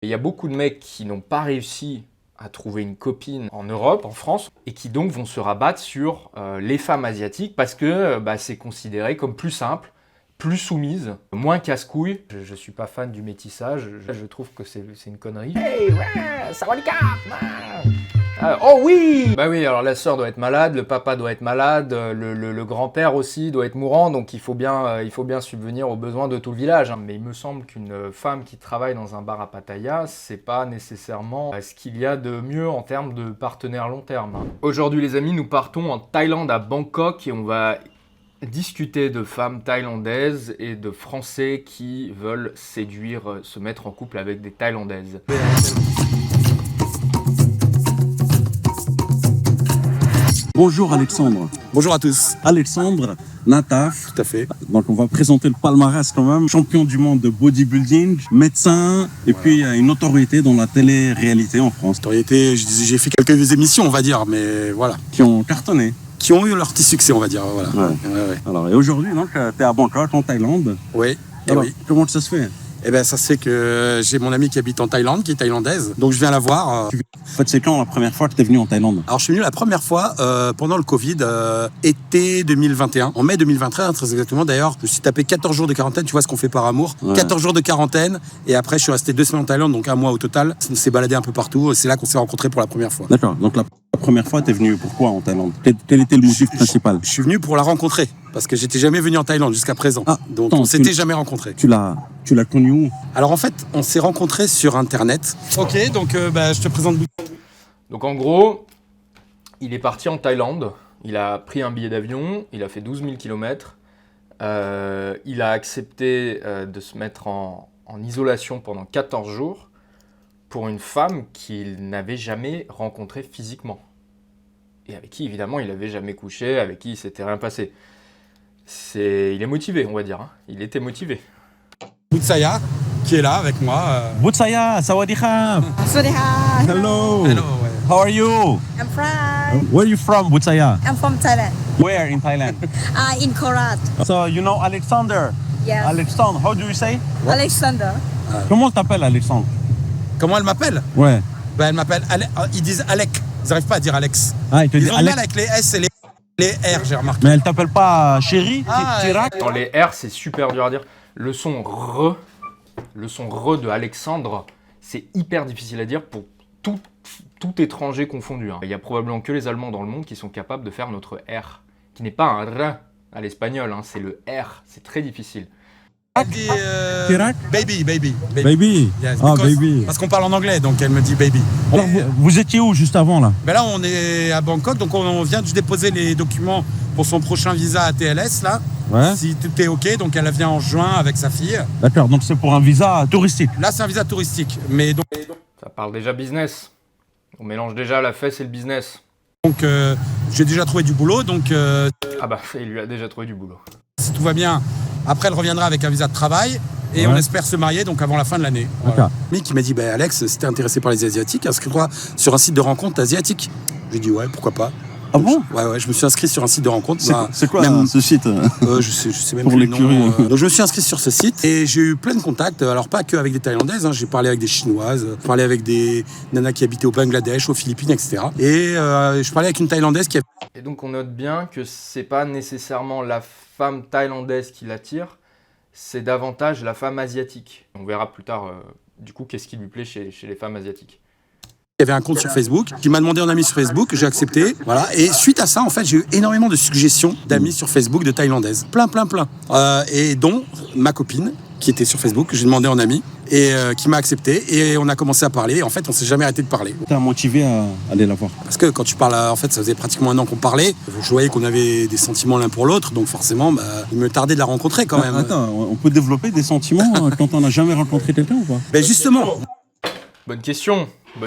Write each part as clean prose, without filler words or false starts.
Il y a beaucoup de mecs qui n'ont pas réussi à trouver une copine en Europe, en France, et qui donc vont se rabattre sur les femmes asiatiques parce que c'est considéré comme plus simple, plus soumise, moins casse-couille. Je suis pas fan du métissage, je trouve que c'est une connerie. Hey, ouais, sawadika, oh oui. Bah oui, alors la sœur doit être malade, le papa doit être malade, le grand-père aussi doit être mourant, donc il faut bien subvenir aux besoins de tout le village. Mais il me semble qu'une femme qui travaille dans un bar à Pattaya, c'est pas nécessairement ce qu'il y a de mieux en termes de partenaire long terme. Aujourd'hui les amis, nous partons en Thaïlande à Bangkok et on va discuter de femmes thaïlandaises et de Français qui veulent séduire, se mettre en couple avec des Thaïlandaises. Bonjour Alexandre. Bonjour à tous. Alexandre Nataf. Tout à fait. Donc on va présenter le palmarès quand même. Champion du monde de bodybuilding, médecin et puis une autorité dans la télé-réalité en France. Notoriété, j'ai fait quelques émissions, on va dire, mais voilà. Qui ont cartonné. Qui ont eu leur petit succès, on va dire. Voilà. Ouais. Alors, et aujourd'hui, donc, tu es à Bangkok, en Thaïlande. Oui. Alors, oui. Comment ça se fait? Eh ben, ça se fait que j'ai mon amie qui habite en Thaïlande, qui est thaïlandaise. Donc, je viens la voir. En fait, c'est quand la première fois que tu es venu en Thaïlande? Alors, je suis venu la première fois pendant le Covid, été 2021. En mai 2021, très exactement. D'ailleurs, je me suis tapé 14 jours de quarantaine. Tu vois ce qu'on fait par amour. Ouais. 14 jours de quarantaine. Et après, je suis resté 2 semaines en Thaïlande, donc un mois au total. On s'est baladé un peu partout. C'est là qu'on s'est rencontrés pour la première fois. D'accord. Donc, la première fois, tu es venu pourquoi en Thaïlande? Quel était le motif principal? Je suis venu pour la rencontrer. Parce que j'étais jamais venu en Thaïlande jusqu'à présent. Donc, on s'était jamais rencontrés. Tu l'as connu où? Alors en fait, on s'est rencontrés sur Internet. Ok, donc je te présente. Donc en gros, il est parti en Thaïlande, il a pris un billet d'avion, il a fait 12 000 km, il a accepté de se mettre en isolation pendant 14 jours pour une femme qu'il n'avait jamais rencontrée physiquement. Et avec qui évidemment il n'avait jamais couché, avec qui il s'était rien passé. Il est motivé, on va dire, hein. Il était motivé. Boutsaya, qui est là avec moi. Boutsaya, sawadika. Sawadika. Hello. Hello. How are you? I'm fine. Where are you from, Boutsaya? I'm from Thailand. Where in Thailand? In Korat. So you know Alexander? Yes. Alexandre, how do you say? Alexander. Comment t'appelles Alexandre? Comment elle m'appelle? Ouais. Elle m'appelle ils disent Alec. Ils n'arrivent pas à dire Alex. Ah, ils te disent ont Alex. mal avec les S et les R, j'ai remarqué. Mais elle t'appelle pas chérie? Chirac? Dans les R, c'est super dur à dire. Le son re de Alexandre, c'est hyper difficile à dire pour tout étranger confondu. Il y a probablement que les Allemands dans le monde qui sont capables de faire notre R, qui n'est pas un R à l'espagnol, hein, c'est le R, c'est très difficile. Chirac? Baby. Yes, baby. Parce qu'on parle en anglais, donc elle me dit baby. Alors, vous étiez où juste avant là? Ben là, on est à Bangkok, donc on vient de déposer les documents pour son prochain visa à TLS, là. Ouais. Si tout est OK, donc elle vient en juin avec sa fille. D'accord, donc c'est pour un visa touristique. Là, c'est un visa touristique, mais donc... Ça parle déjà business. On mélange déjà la fesse et le business. Donc, j'ai déjà trouvé du boulot, donc... Ah bah, il lui a déjà trouvé du boulot. Si tout va bien, après, elle reviendra avec un visa de travail et on espère se marier donc avant la fin de l'année. Voilà. Mick qui m'a dit, Alex, si t'es intéressé par les Asiatiques, inscris-toi sur un site de rencontre asiatique. J'ai dit, ouais, pourquoi pas. Ah bon? Ouais, je me suis inscrit sur un site de rencontre. C'est quoi ce site? Je sais même pour plus les le nom. curieux. Donc je me suis inscrit sur ce site et j'ai eu plein de contacts. Alors pas que avec des Thaïlandaises, hein. J'ai parlé avec des Chinoises, j'ai parlé avec des nanas qui habitaient au Bangladesh, aux Philippines, etc. Et je parlais avec une Thaïlandaise qui a... Et donc on note bien que c'est pas nécessairement la femme thaïlandaise qui l'attire, c'est davantage la femme asiatique. On verra plus tard du coup qu'est-ce qui lui plaît chez les femmes asiatiques. Il y avait un compte sur Facebook qui m'a demandé en ami sur Facebook, j'ai accepté, voilà. Et suite à ça, en fait, j'ai eu énormément de suggestions d'amis sur Facebook de Thaïlandaises, plein. Et dont ma copine qui était sur Facebook, que j'ai demandé en ami et qui m'a accepté. Et on a commencé à parler. En fait, on s'est jamais arrêté de parler. T'es motivé à aller la voir? Parce que quand tu parles, en fait, ça faisait pratiquement 1 an qu'on parlait. Je voyais qu'on avait des sentiments l'un pour l'autre, donc forcément, il me tardait de la rencontrer quand même. Attends, on peut développer des sentiments quand on n'a jamais rencontré quelqu'un ou pas? Ben justement. Bonne question. Je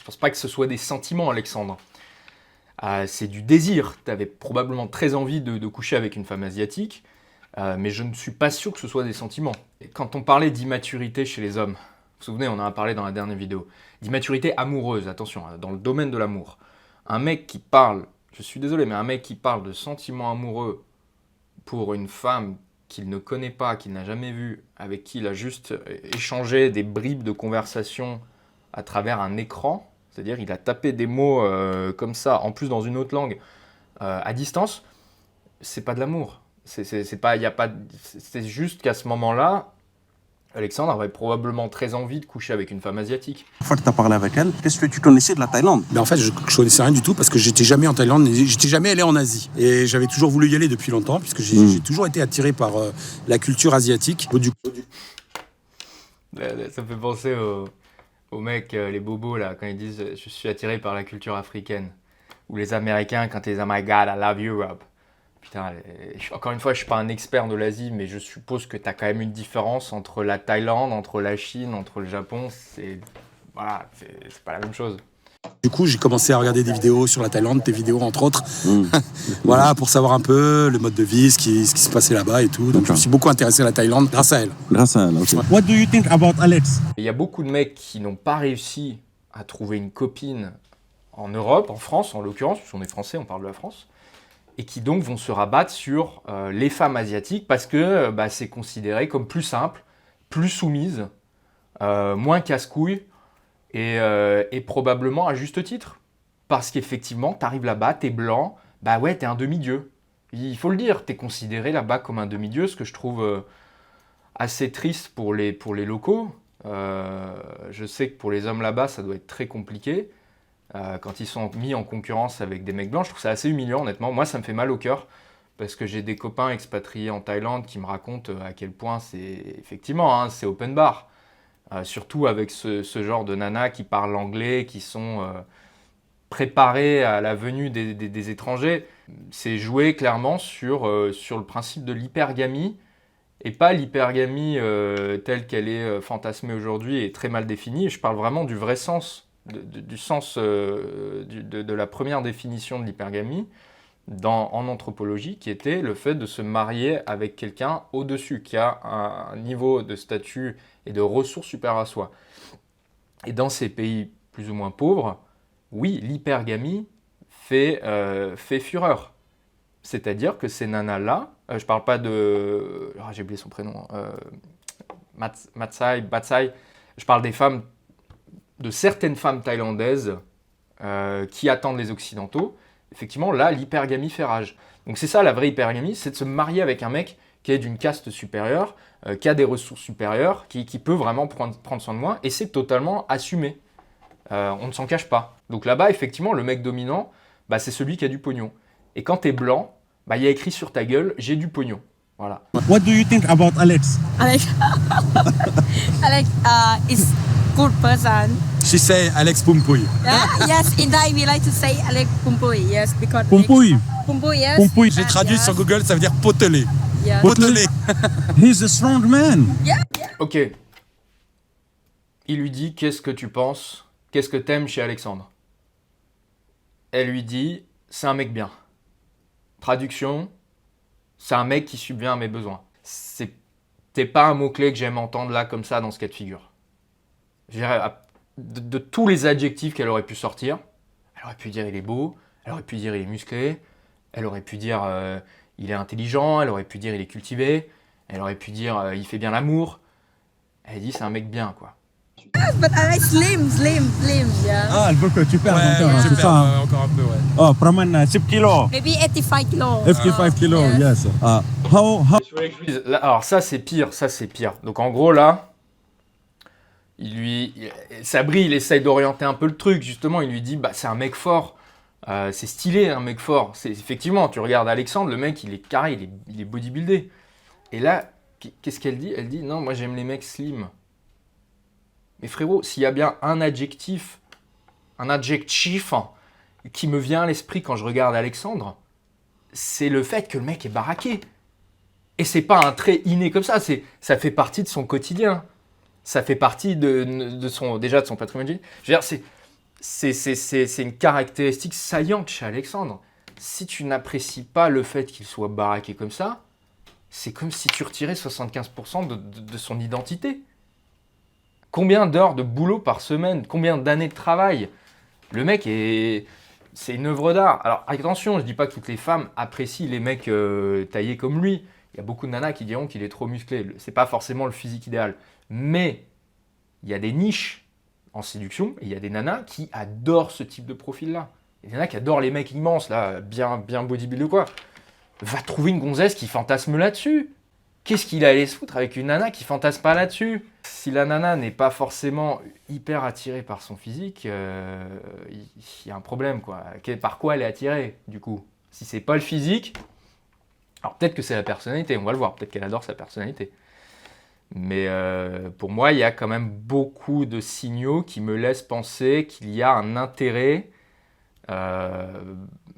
pense pas que ce soit des sentiments, Alexandre. C'est du désir. Tu avais probablement très envie de coucher avec une femme asiatique, mais je ne suis pas sûr que ce soit des sentiments. Et quand on parlait d'immaturité chez les hommes, vous vous souvenez, on en a parlé dans la dernière vidéo, d'immaturité amoureuse, attention, dans le domaine de l'amour. Un mec qui parle, je suis désolé, mais un mec qui parle de sentiments amoureux pour une femme qu'il ne connaît pas, qu'il n'a jamais vu, avec qui il a juste échangé des bribes de conversation à travers un écran, c'est-à-dire il a tapé des mots comme ça, en plus dans une autre langue, à distance, c'est pas de l'amour. C'est juste qu'à ce moment-là, Alexandre avait probablement très envie de coucher avec une femme asiatique. Une fois que tu as parlé avec elle, qu'est-ce que tu connaissais de la Thaïlande? Mais en fait, je connaissais rien du tout parce que j'étais jamais en Thaïlande, j'étais jamais allé en Asie. Et j'avais toujours voulu y aller depuis longtemps puisque j'ai toujours été attiré par la culture asiatique. Ça me fait penser aux mecs, les bobos, là, quand ils disent « je suis attiré par la culture africaine ». Ou les Américains, quand ils disent « oh my God, I love Europe ». Putain, encore une fois, je ne suis pas un expert de l'Asie, mais je suppose que tu as quand même une différence entre la Thaïlande, entre la Chine, entre le Japon. Voilà, c'est pas la même chose. Du coup, j'ai commencé à regarder des vidéos sur la Thaïlande, tes vidéos entre autres. Voilà, pour savoir un peu le mode de vie, ce qui se passait là-bas et tout. Donc je me suis beaucoup intéressé à la Thaïlande grâce à elle. Grâce à elle, ok. What do you think about Alex? Il y a beaucoup de mecs qui n'ont pas réussi à trouver une copine en Europe, en France en l'occurrence, puisqu'on est français, on parle de la France, et qui donc vont se rabattre sur les femmes asiatiques parce que c'est considéré comme plus simple, plus soumise, moins casse-couille, et probablement à juste titre. Parce qu'effectivement, tu arrives là-bas, t'es blanc, bah ouais, t'es un demi-dieu. Il faut le dire, t'es considéré là-bas comme un demi-dieu, ce que je trouve assez triste pour les locaux. Je sais que pour les hommes là-bas, ça doit être très compliqué. Quand ils sont mis en concurrence avec des mecs blancs, je trouve ça assez humiliant, honnêtement. Moi, ça me fait mal au cœur, parce que j'ai des copains expatriés en Thaïlande qui me racontent à quel point c'est, effectivement, c'est open bar. Surtout avec ce genre de nanas qui parlent anglais, qui sont préparées à la venue des étrangers. C'est joué clairement sur le principe de l'hypergamie, et pas l'hypergamie telle qu'elle est fantasmée aujourd'hui et très mal définie. Je parle vraiment du vrai sens, du sens de la première définition de l'hypergamie en anthropologie, qui était le fait de se marier avec quelqu'un au-dessus, qui a un niveau de statut et de ressources supérieurs à soi. Et dans ces pays plus ou moins pauvres, oui, l'hypergamie fait fureur. C'est-à-dire que ces nanas-là, je parle pas de... j'ai oublié son prénom. Batsai. Je parle des femmes, de certaines femmes thaïlandaises qui attendent les Occidentaux. Effectivement, là, l'hypergamie fait rage. Donc c'est ça la vraie hypergamie, c'est de se marier avec un mec qui est d'une caste supérieure, qui a des ressources supérieures, qui peut vraiment prendre soin de moi, et c'est totalement assumé. On ne s'en cache pas. Donc là-bas, effectivement, le mec dominant, c'est celui qui a du pognon. Et quand t'es blanc, il y a écrit sur ta gueule, j'ai du pognon. Voilà. What do you think about Alex? Alex, is good person. She say Alex Pumpuy. Yes, in Thai we like to say Alex Pumpuy. Yes, because Pumpuy. Pumpuy, yes. Pumpuy. J'ai traduit yes. sur Google, ça veut dire potelé. Yes. Potelé. He's a strong man. Ok. Il lui dit, qu'est-ce que tu penses? Qu'est-ce que t'aimes chez Alexandre? Elle lui dit, c'est un mec bien. Traduction, c'est un mec qui subvient à mes besoins. C'est pas un mot-clé que j'aime entendre là, comme ça, dans ce cas de figure. Je dirais, de tous les adjectifs qu'elle aurait pu sortir, elle aurait pu dire il est beau, elle aurait pu dire il est musclé, elle aurait pu dire il est intelligent, elle aurait pu dire il est cultivé, elle aurait pu dire il fait bien l'amour. Elle dit c'est un mec bien, quoi. Yes, but I like slim, yeah. Ah, elle veut que tu perdes Ouais, encore, je c'est perds, ça. Hein? encore un peu, ouais. Oh, Praman, 10 kilos. Maybe 85 kilos. 55 kilos, yes. yes. How Là, alors ça c'est pire. Donc en gros là, Sabri il essaye d'orienter un peu le truc, justement, il lui dit c'est un mec fort, c'est stylé un mec fort. Effectivement, tu regardes Alexandre, le mec il est carré, il est bodybuildé. Et là, qu'est-ce qu'elle dit? Elle dit non, moi j'aime les mecs slim. Mais frérot, s'il y a bien un adjectif qui me vient à l'esprit quand je regarde Alexandre, c'est le fait que le mec est baraqué. Et c'est pas un trait inné comme ça, ça fait partie de son quotidien. Ça fait partie de son patrimoine. Je veux dire, c'est une caractéristique saillante chez Alexandre. Si tu n'apprécies pas le fait qu'il soit baraqué comme ça, c'est comme si tu retirais 75% de son identité. Combien d'heures de boulot par semaine? Combien d'années de travail? Le mec c'est une œuvre d'art. Alors attention, je dis pas que toutes les femmes apprécient les mecs taillés comme lui. Il y a beaucoup de nanas qui diront qu'il est trop musclé. C'est pas forcément le physique idéal. Mais il y a des niches en séduction et il y a des nanas qui adorent ce type de profil-là. Il y a des nanas qui adorent les mecs immenses, là, bien bodybuildés ou quoi. Va trouver une gonzesse qui fantasme là-dessus. Qu'est-ce qu'il a à aller se foutre avec une nana qui fantasme pas là-dessus? Si la nana n'est pas forcément hyper attirée par son physique, il y a un problème, quoi. Par quoi elle est attirée, du coup? Si c'est pas le physique, alors peut-être que c'est la personnalité, on va le voir. Peut-être qu'elle adore sa personnalité. Mais pour moi, il y a quand même beaucoup de signaux qui me laissent penser qu'il y a un intérêt,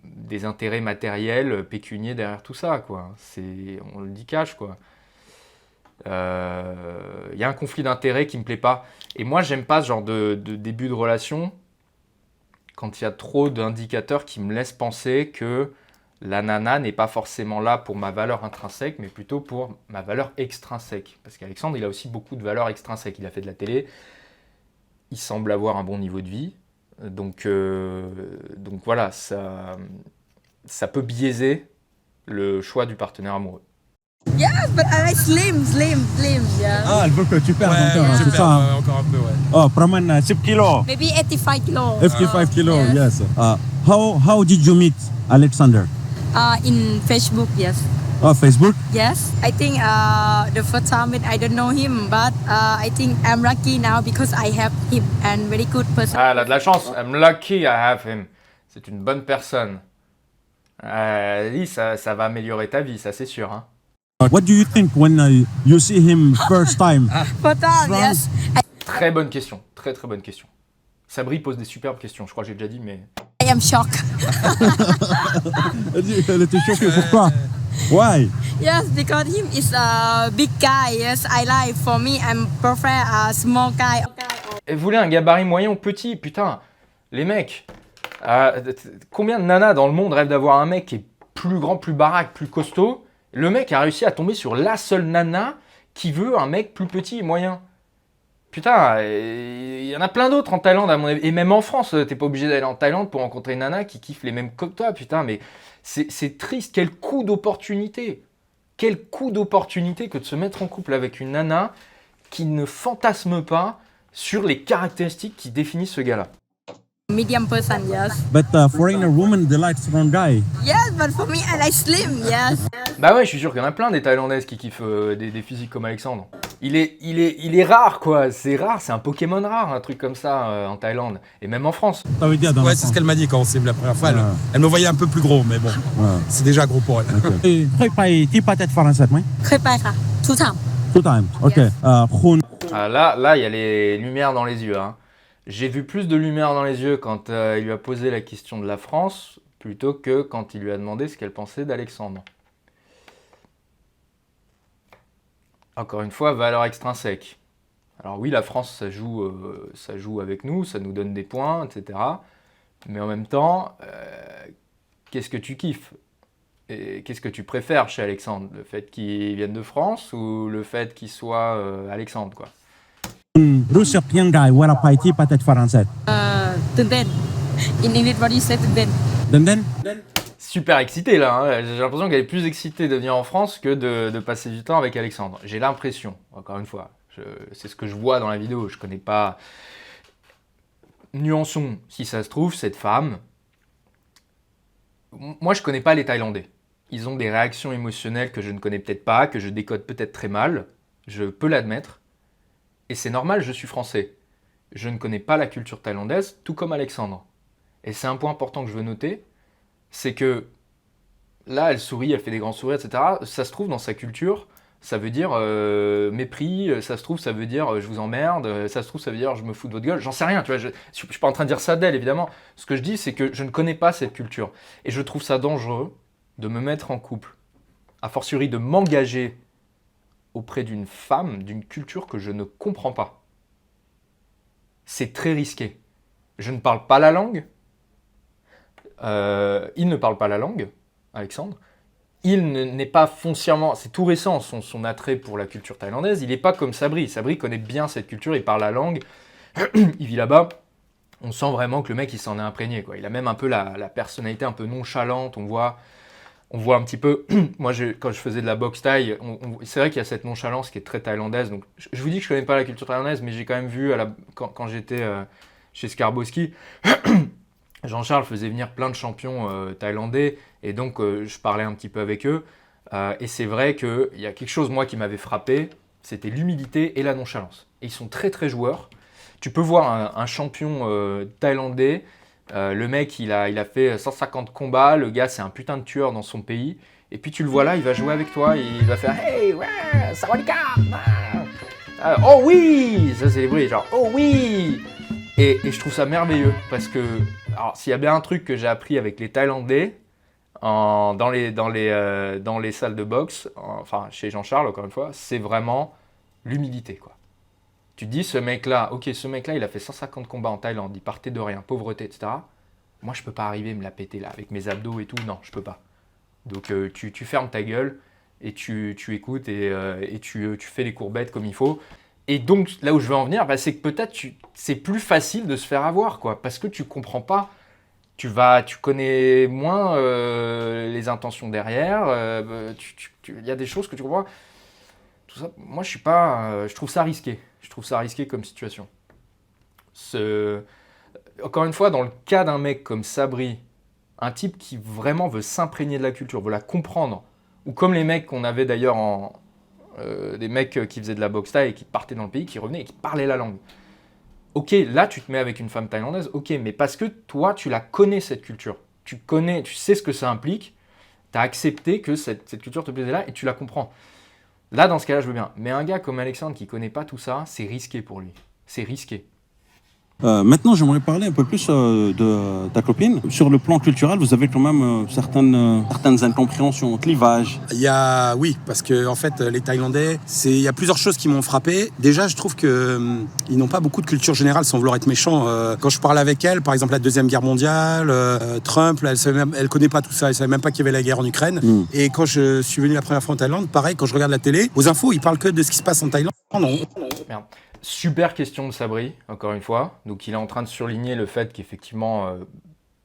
des intérêts matériels, pécuniers derrière tout ça, quoi. On le dit cash, quoi. Il y a un conflit d'intérêts qui me plaît pas. Et moi, j'aime pas ce genre de début de relation quand il y a trop d'indicateurs qui me laissent penser que la nana n'est pas forcément là pour ma valeur intrinsèque, mais plutôt pour ma valeur extrinsèque. Parce qu'Alexandre, il a aussi beaucoup de valeurs extrinsèques. Il a fait de la télé, il semble avoir un bon niveau de vie. Donc voilà, ça peut biaiser le choix du partenaire amoureux. Yes, but I like slim, yeah. Ah, elle veut que tu perdes encore, je c'est perds, ça. Hein? encore un peu, ouais. Oh, promène 10 kilos. Maybe 85 kilos. 55 kilos, yes. yes. How did you meet Alexander? In Facebook, yes. Oh, Facebook? Yes, I think the first time I don't know him, but I think I'm lucky now because I have him and very good person. Ah, elle a de la chance. I'm lucky I have him. C'est une bonne personne. Lui, ça va améliorer ta vie, ça c'est sûr. Hein. What do you think when you see him first time? First time, yes. Très bonne question. Très très bonne question. Sabri pose des superbes questions. Je crois que j'ai déjà dit, mais... I am shocked. Elle était choquée, pourquoi? Why? Yes, because him is a big guy. Yes, I like. For me, I'm prefer a small guy. Elle voulait un gabarit moyen ou petit. Putain, les mecs. Combien de nanas dans le monde rêvent d'avoir un mec qui est plus grand, plus baraque, plus costaud? Le mec a réussi à tomber sur la seule nana qui veut un mec plus petit et moyen. Putain, il y en a plein d'autres en Thaïlande, à mon avis. Et même en France, t'es pas obligé d'aller en Thaïlande pour rencontrer une nana qui kiffe les mêmes que toi. Putain, mais c'est triste. Quel coup d'opportunité. Quel coup d'opportunité que de se mettre en couple avec une nana qui ne fantasme pas sur les caractéristiques qui définissent ce gars-là. Medium person, yes. But foreigner woman, they like strong guy. Yes, but for me, I like slim, yes. Bah ouais, je suis sûr qu'il y en a plein des Thaïlandaises qui kiffent des physiques comme Alexandre. Il est rare, quoi. C'est rare, c'est un Pokémon rare, un truc comme ça en Thaïlande. Et même en France. Ça veut dire dans Ouais, la c'est ce France. qu'elle m'a dit quand on s'est vu la première fois. Ouais. Elle me voyait un peu plus gros, mais bon, Ouais. c'est déjà gros pour elle. Okay. Tu peux être français, oui? เคยไปค่ะ two times. Two times. Ok. Yes. Khun. Ah, là, il y a les lumières dans les yeux. Hein. J'ai vu plus de lumière dans les yeux quand il lui a posé la question de la France, plutôt que quand il lui a demandé ce qu'elle pensait d'Alexandre. Encore une fois, valeur extrinsèque. Alors oui, la France, ça joue avec nous, ça nous donne des points, etc. Mais en même temps, qu'est-ce que tu kiffes? Et qu'est-ce que tu préfères chez Alexandre? Le fait qu'il vienne de France ou le fait qu'il soit Alexandre, quoi? Russia Pyongyang, wala paiti peut-être français. ตื่นเต้น In English, what do you say ตื่นเต้น Then? Super excitée là, hein. J'ai l'impression qu'elle est plus excitée de venir en France que de passer du temps avec Alexandre. J'ai l'impression, encore une fois, c'est ce que je vois dans la vidéo, je connais pas... Nuançons, si ça se trouve, cette femme... Moi je connais pas les Thaïlandais. Ils ont des réactions émotionnelles que je ne connais peut-être pas, que je décode peut-être très mal, je peux l'admettre. Et c'est normal, je suis français. Je ne connais pas la culture thaïlandaise, tout comme Alexandre. Et c'est un point important que je veux noter, c'est que là, elle sourit, elle fait des grands sourires, etc. Ça se trouve, dans sa culture, ça veut dire mépris, ça se trouve, ça veut dire je vous emmerde, ça se trouve, ça veut dire je me fous de votre gueule, j'en sais rien, tu vois. Je suis pas en train de dire ça d'elle, évidemment. Ce que je dis, c'est que je ne connais pas cette culture. Et je trouve ça dangereux de me mettre en couple, a fortiori de m'engager auprès d'une femme, d'une culture que je ne comprends pas. C'est très risqué. Je ne parle pas la langue. Il ne parle pas la langue, Alexandre. Il n'est pas foncièrement... C'est tout récent, son attrait pour la culture thaïlandaise. Il n'est pas comme Sabri. Sabri connaît bien cette culture, il parle la langue. Il vit là-bas. On sent vraiment que le mec, il s'en est imprégné, quoi. Il a même un peu la personnalité un peu nonchalante. On voit on voit un petit peu, moi quand je faisais de la boxe thaï, c'est vrai qu'il y a cette nonchalance qui est très thaïlandaise. Donc je vous dis que je connais pas la culture thaïlandaise, mais j'ai quand même vu quand j'étais chez Skarboski, Jean-Charles faisait venir plein de champions thaïlandais et donc je parlais un petit peu avec eux. Et c'est vrai qu'il y a quelque chose moi qui m'avait frappé, c'était l'humilité et la nonchalance. Et ils sont très très joueurs. Tu peux voir un champion thaïlandais. Le mec, il a fait 150 combats. Le gars, c'est un putain de tueur dans son pays. Et puis tu le vois là, il va jouer avec toi. Il va faire Hey, ouais, sawadika, oh oui. Ça, c'est les bruits, genre oh oui. Et je trouve ça merveilleux parce que, alors, s'il y a bien un truc que j'ai appris avec les Thaïlandais dans les salles de boxe, enfin chez Jean-Charles, encore une fois, c'est vraiment l'humilité, quoi. Tu te dis, ce mec-là, il a fait 150 combats en Thaïlande, il partait de rien, pauvreté, etc. Moi, je peux pas arriver à me la péter là, avec mes abdos et tout. Non, je peux pas. Donc, tu fermes ta gueule et tu écoutes et tu fais les courbettes comme il faut. Et donc, là où je veux en venir, c'est que peut-être c'est plus facile de se faire avoir, quoi, parce que tu comprends pas. Tu connais moins les intentions derrière. Il y a des choses que tu comprends. Tout ça, moi, je trouve ça risqué. Je trouve ça risqué comme situation. Encore une fois, dans le cas d'un mec comme Sabri, un type qui vraiment veut s'imprégner de la culture, veut la comprendre, ou comme les mecs qu'on avait d'ailleurs des mecs qui faisaient de la boxe thaï et qui partaient dans le pays, qui revenaient et qui parlaient la langue. Ok, là tu te mets avec une femme thaïlandaise, ok, mais parce que toi tu la connais cette culture, tu sais ce que ça implique, tu as accepté que cette culture te plaisait là et tu la comprends. Là dans ce cas-là je veux bien, mais un gars comme Alexandre qui connaît pas tout ça, c'est risqué pour lui, c'est risqué. Maintenant, j'aimerais parler un peu plus de ta copine. Sur le plan culturel, vous avez quand même certaines incompréhensions, clivages. Oui, parce que en fait, les Thaïlandais, il y a plusieurs choses qui m'ont frappé. Déjà, je trouve que ils n'ont pas beaucoup de culture générale, sans vouloir être méchant. Quand je parle avec elle, par exemple la Deuxième Guerre mondiale, Trump, elle connaît pas tout ça, elle savait même pas qu'il y avait la guerre en Ukraine. Et quand je suis venu la première fois en Thaïlande, pareil, quand je regarde la télé, aux infos, ils parlent que de ce qui se passe en Thaïlande. Non. Merde. Super question de Sabri, encore une fois. Donc il est en train de surligner le fait qu'effectivement,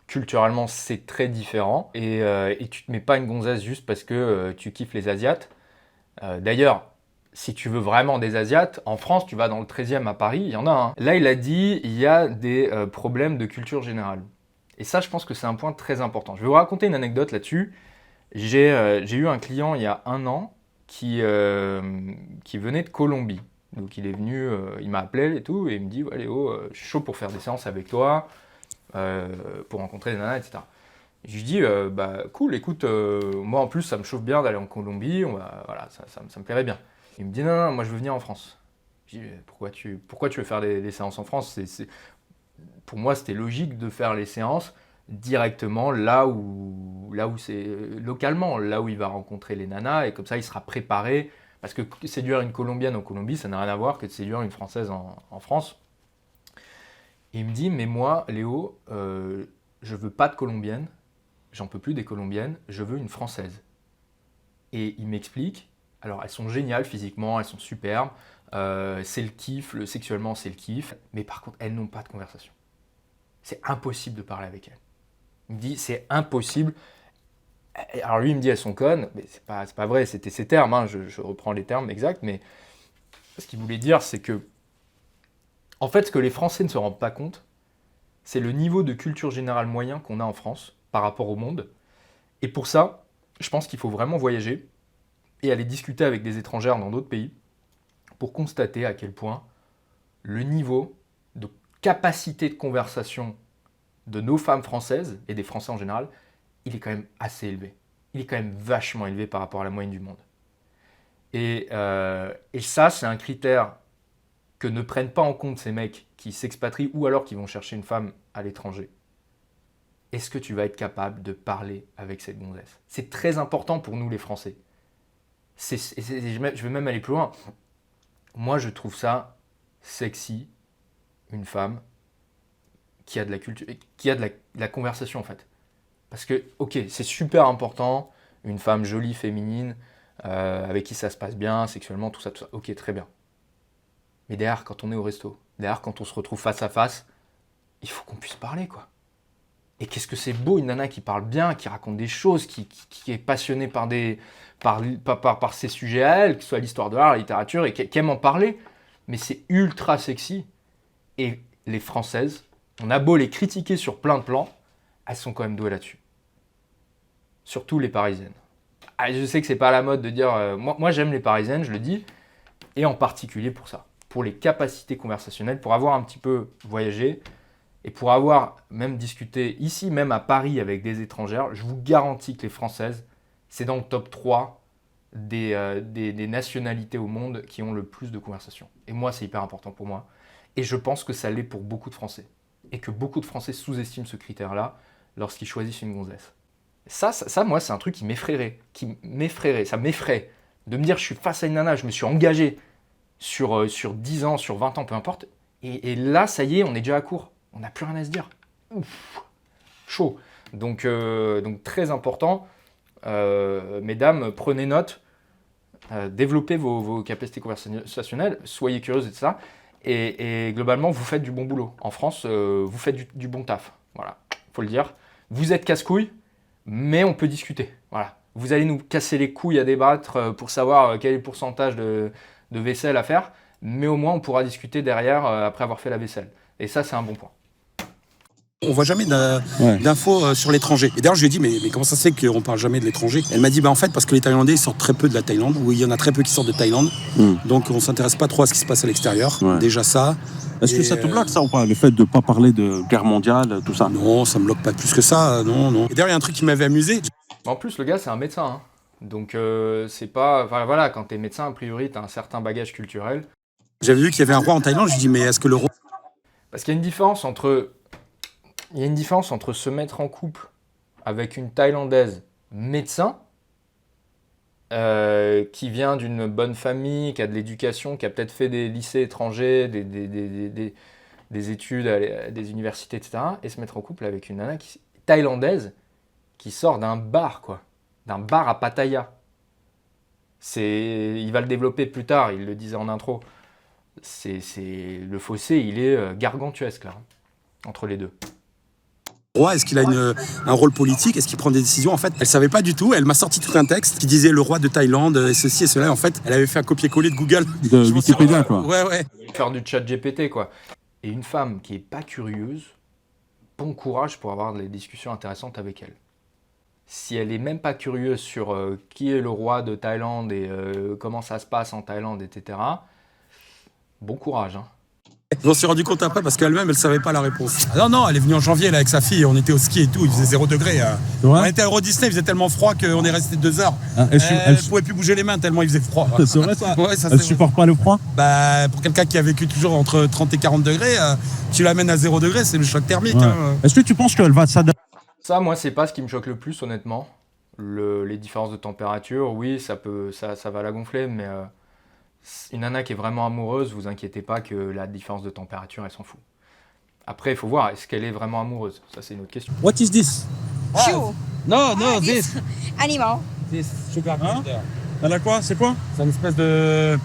culturellement, c'est très différent. Et tu te mets pas une gonzesse juste parce que tu kiffes les Asiates. D'ailleurs, si tu veux vraiment des Asiates, en France, tu vas dans le 13e à Paris, il y en a un. Là, il a dit, il y a des problèmes de culture générale. Et ça, je pense que c'est un point très important. Je vais vous raconter une anecdote là-dessus. J'ai eu un client il y a 1 an qui venait de Colombie. Donc il est venu, il m'a appelé et tout, et il me dit ouais, Léo, je suis chaud pour faire des séances avec toi, pour rencontrer des nanas, etc. Et je lui dis cool, écoute, moi en plus ça me chauffe bien d'aller en Colombie, voilà, ça me plairait bien. Il me dit non, moi je veux venir en France. Je dis pourquoi tu veux faire des séances en France? Pour moi c'était logique de faire les séances directement là où c'est localement, là où il va rencontrer les nanas, et comme ça il sera préparé. Parce que séduire une Colombienne en Colombie, ça n'a rien à voir que de séduire une Française en France. Et il me dit, mais moi, Léo, je veux pas de Colombienne, j'en peux plus des Colombiennes, je veux une Française. Et il m'explique, alors elles sont géniales physiquement, elles sont superbes, c'est le kiff, sexuellement c'est le kiff, mais par contre, elles n'ont pas de conversation. C'est impossible de parler avec elles. Il me dit, c'est impossible. Alors lui, il me dit elles sont connes, mais c'est pas vrai, c'était ses termes, hein, je reprends les termes exacts, mais ce qu'il voulait dire, c'est que, en fait, ce que les Français ne se rendent pas compte, c'est le niveau de culture générale moyen qu'on a en France par rapport au monde. Et pour ça, je pense qu'il faut vraiment voyager et aller discuter avec des étrangères dans d'autres pays pour constater à quel point le niveau de capacité de conversation de nos femmes françaises et des Français en général, il est quand même assez élevé. Il est quand même vachement élevé par rapport à la moyenne du monde. Et ça, c'est un critère que ne prennent pas en compte ces mecs qui s'expatrient ou alors qui vont chercher une femme à l'étranger. Est-ce que tu vas être capable de parler avec cette gonzesse? C'est très important pour nous les Français. Je vais même aller plus loin. Moi, je trouve ça sexy, une femme qui a de la culture, qui a de la conversation en fait. Parce que, ok, c'est super important, une femme jolie, féminine, avec qui ça se passe bien, sexuellement, tout ça, ok, très bien. Mais derrière, quand on est au resto, derrière, quand on se retrouve face à face, il faut qu'on puisse parler, quoi. Et qu'est-ce que c'est beau, une nana qui parle bien, qui raconte des choses, qui est passionnée par ces sujets à elle, que ce soit l'histoire de l'art, la littérature, et qui aime en parler. Mais c'est ultra sexy. Et les Françaises, on a beau les critiquer sur plein de plans, elles sont quand même douées là-dessus. Surtout les Parisiennes. Ah, je sais que c'est pas à la mode de dire... moi j'aime les Parisiennes, je le dis, et en particulier pour ça. Pour les capacités conversationnelles, pour avoir un petit peu voyagé, et pour avoir même discuté ici, même à Paris, avec des étrangères, je vous garantis que les Françaises, c'est dans le top 3 des nationalités au monde qui ont le plus de conversations. Et moi, c'est hyper important pour moi. Et je pense que ça l'est pour beaucoup de Français. Et que beaucoup de Français sous-estiment ce critère-là lorsqu'ils choisissent une gonzesse. Ça, moi, c'est un truc qui m'effraierait. Ça m'effraie. De me dire, je suis face à une nana, je me suis engagé sur 10 ans, sur 20 ans, peu importe. Et là, ça y est, on est déjà à court. On n'a plus rien à se dire. Ouf, chaud. Donc très important. Mesdames, prenez note. Développez vos capacités conversationnelles. Soyez curieuses, etc. Et globalement, vous faites du bon boulot. En France, vous faites du bon taf. Voilà, faut le dire. Vous êtes casse-couilles, mais on peut discuter. Voilà. Vous allez nous casser les couilles à débattre pour savoir quel est le pourcentage de vaisselle à faire, mais au moins on pourra discuter derrière après avoir fait la vaisselle. Et ça, c'est un bon point. On voit jamais d'infos sur l'étranger. Et d'ailleurs, je lui ai dit, mais comment ça se fait qu'on parle jamais de l'étranger? Elle m'a dit, en fait, parce que les Thaïlandais ils sortent très peu de la Thaïlande, ou il y en a très peu qui sortent de Thaïlande. Donc on s'intéresse pas trop à ce qui se passe à l'extérieur. Ouais. Déjà ça. Est-ce que ça te bloque ça ou pas, le fait de ne pas parler de guerre mondiale, tout ça? Non, ça me bloque pas plus que ça, non. Et d'ailleurs, il y a un truc qui m'avait amusé. En plus, le gars, c'est un médecin. Hein. Donc c'est pas... Enfin, voilà, quand t'es médecin, a priori, t'as un certain bagage culturel. J'avais vu qu'il y avait un roi en Thaïlande, je lui ai dit, mais est-ce que le roi... Parce qu'il y a une différence entre... se mettre en couple avec une Thaïlandaise médecin qui vient d'une bonne famille, qui a de l'éducation, qui a peut-être fait des lycées étrangers, des études, des universités, etc. Et se mettre en couple avec une nana thaïlandaise qui sort d'un bar, quoi. D'un bar à Pattaya. Il va le développer plus tard, il le disait en intro. Le fossé, il est gargantuesque, là, entre les deux. Roi, est-ce qu'il a un rôle politique? Est-ce qu'il prend des décisions? En fait, elle savait pas du tout. Elle m'a sorti tout un texte qui disait le roi de Thaïlande et ceci et cela. En fait, elle avait fait un copier-coller de Google. De Wikipédia, quoi. Ouais. Faire du chat GPT, quoi. Et une femme qui est pas curieuse, bon courage pour avoir des discussions intéressantes avec elle. Si elle est même pas curieuse sur qui est le roi de Thaïlande et comment ça se passe en Thaïlande, etc., bon courage, hein. On s'est rendu compte après parce qu'elle-même, elle savait pas la réponse. Ah non, elle est venue en janvier là, avec sa fille, on était au ski et tout, il faisait 0 degré. On était à Euro Disney, il faisait tellement froid qu'on est resté 2 heures. Elle pouvait plus bouger les mains tellement il faisait froid. C'est vrai ça? Ouais, ça Elle supporte pas le froid? Bah, pour quelqu'un qui a vécu toujours entre 30 et 40 degrés, tu l'amènes à 0 degré, c'est le choc thermique. Ouais. Hein. Est-ce que tu penses qu'elle va s'adapter? Ça, moi, c'est pas ce qui me choque le plus, honnêtement. Les différences de température, oui, ça va la gonfler, mais une nana qui est vraiment amoureuse, vous inquiétez pas que la différence de température, elle s'en fout. Après, il faut voir, est-ce qu'elle est vraiment amoureuse? Ça, c'est une autre question. What is this? Shoe. Non, this. Animal. This sugar glider. Elle a quoi? C'est quoi? C'est une espèce de...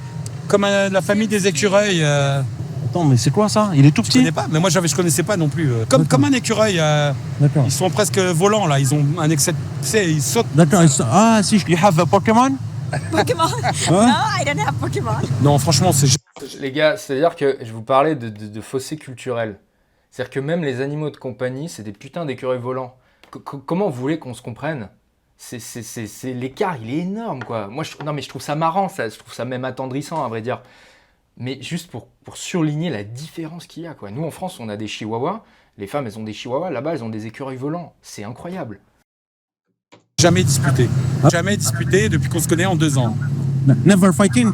Comme la famille des écureuils. Attends, mais c'est quoi ça? Il est tout Je petit? connais pas, mais moi je connaissais pas non plus. Comme un écureuil, D'accord. ils sont presque volants là, ils ont un excès, tu sais, ils sautent. D'accord. Ah, si, you have a Pokémon? Pokemon. No, I don't have Pokemon. Non, franchement, c'est... Les gars, c'est-à-dire que je vous parlais de fossé culturel. C'est-à-dire que même les animaux de compagnie, c'est des putains d'écureuils volants. Comment vous voulez qu'on se comprenne? L'écart, il est énorme, quoi. Moi, je trouve ça marrant, je trouve ça même attendrissant, à vrai dire. Mais juste pour surligner la différence qu'il y a, quoi. Nous, en France, on a des chihuahuas. Les femmes, elles ont des chihuahuas. Là-bas, elles ont des écureuils volants. C'est incroyable. Jamais disputé. Jamais disputé depuis qu'on se connaît en 2 ans. Never fighting?